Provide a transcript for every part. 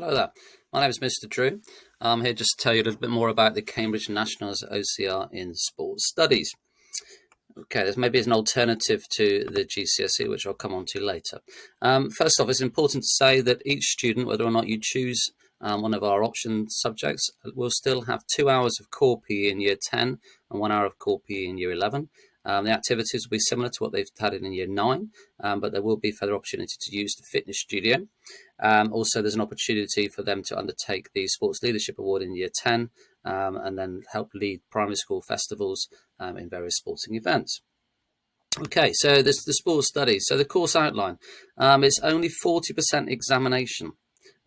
Hello there, my name is Mr. Drew. I'm here just to tell you a little bit more about the Cambridge Nationals OCR in Sports Studies. Okay, this maybe is an alternative to the GCSE, which I'll come on to later. First off, it's important to say that each student, whether or not you choose one of our option subjects, will still have 2 hours of core PE in year 10 and 1 hour of core PE in year 11. The activities will be similar to what they've had in year 9, but there will be further opportunity to use the fitness studio. Also, there's an opportunity for them to undertake the Sports Leadership Award in year 10 and then help lead primary school festivals in various sporting events. Okay, so this the sports studies. So the course outline, it's only 40% examination.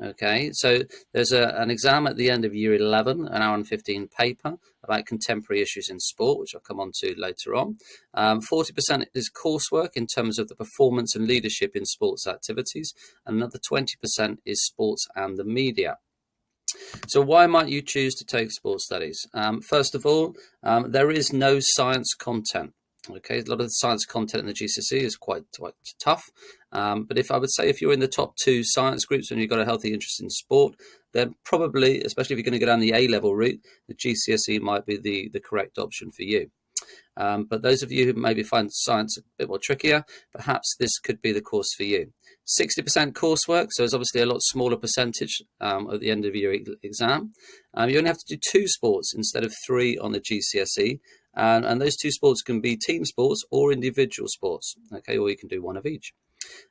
Okay, so there's an exam at the end of year 11, an hour and 15 paper about contemporary issues in sport, which I'll come on to later on. 40% is coursework in terms of the performance and leadership in sports activities. And another 20% is sports and the media. So why might you choose to take sports studies? First of all, there is no science content. Okay, a lot of the science content in the GCSE is quite tough. But if you're in the top 2 science groups and you've got a healthy interest in sport, then probably, especially if you're going to go down the A-level route, the GCSE might be the correct option for you. But those of you who maybe find science a bit more trickier, perhaps this could be the course for you. 60% coursework, so it's obviously a lot smaller percentage at the end of your exam. You only have to do 2 sports instead of 3 on the GCSE. And those 2 sports can be team sports or individual sports, okay, or you can do one of each.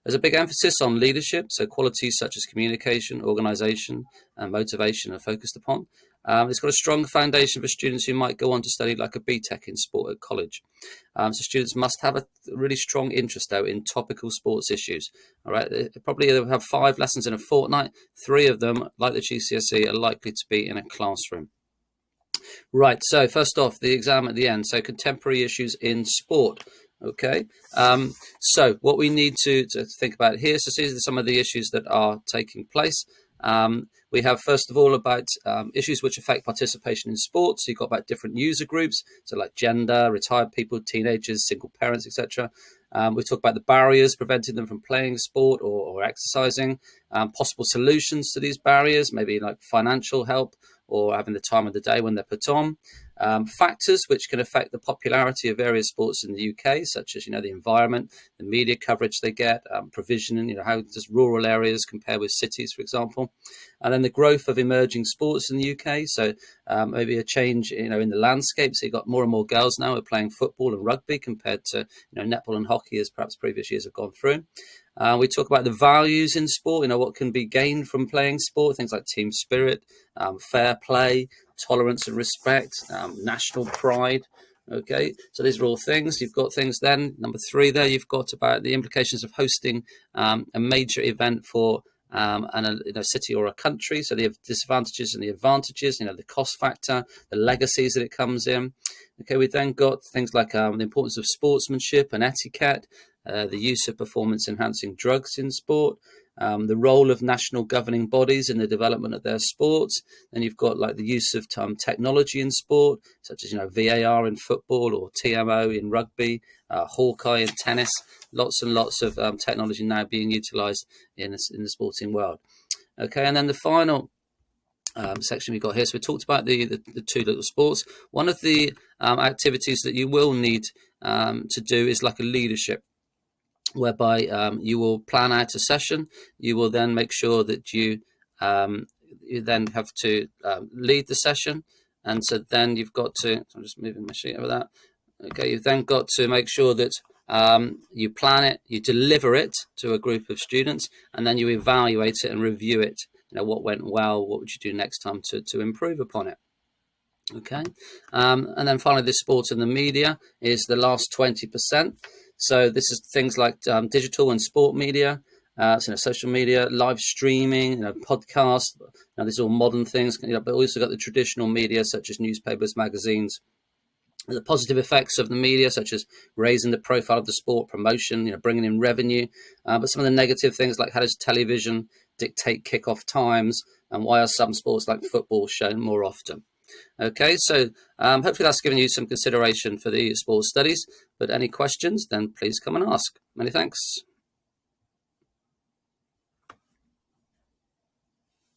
There's a big emphasis on leadership, so qualities such as communication, organisation, and motivation are focused upon. It's got a strong foundation for students who might go on to study like a BTEC in sport at college. So students must have a really strong interest, though, in topical sports issues. All right, they probably have 5 lessons in a fortnight. 3 of them, like the GCSE, are likely to be in a classroom. Right, so first off, the exam at the end. So contemporary issues in sport. Okay, so what we need to think about here, so these are some of the issues that are taking place. We have, first of all, about issues which affect participation in sports. So you've got about different user groups, so like gender, retired people, teenagers, single parents, etc. We talk about the barriers preventing them from playing sport or exercising, possible solutions to these barriers, maybe like financial help or having the time of the day when they're put on. Factors which can affect the popularity of various sports in the UK, such as, the environment, the media coverage they get, provision, and, how does rural areas compare with cities, for example. And then the growth of emerging sports in the UK. So maybe a change, in the landscape. So you've got more and more girls now who are playing football and rugby compared to, netball and hockey, as perhaps previous years have gone through. We talk about the values in sport, what can be gained from playing sport, things like team spirit, fair play, tolerance and respect, national pride. Okay, so these are all things. You've got things then, number 3 there, you've got about the implications of hosting a major event for a city or a country. So the disadvantages and the advantages, the cost factor, the legacies that it comes in. Okay, we then got things like the importance of sportsmanship and etiquette, the use of performance-enhancing drugs in sport, the role of national governing bodies in the development of their sports. Then you've got like the use of technology in sport, such as VAR in football or TMO in rugby, Hawkeye in tennis. Lots and lots of technology now being utilised in the sporting world. Okay, and then the final section we've got here. So we talked about the 2 little sports. One of the activities that you will need to do is like a leadership, whereby you will plan out a session. You will then make sure that you then have to lead the session. And so then you've got to, I'm just moving my sheet over that. Okay, you've then got to make sure that you plan it, you deliver it to a group of students, and then you evaluate it and review it. What went well, what would you do next time to improve upon it? Okay, and then finally, the sports and the media is the last 20%. So this is things like digital and sport media, social media, live streaming, podcasts. Now these are all modern things, but also got the traditional media such as newspapers, magazines. The positive effects of the media, such as raising the profile of the sport, promotion, bringing in revenue. But some of the negative things, like how does television dictate kickoff times, and why are some sports like football shown more often? Okay, so hopefully that's given you some consideration for the sports studies. But any questions, then please come and ask. Many thanks.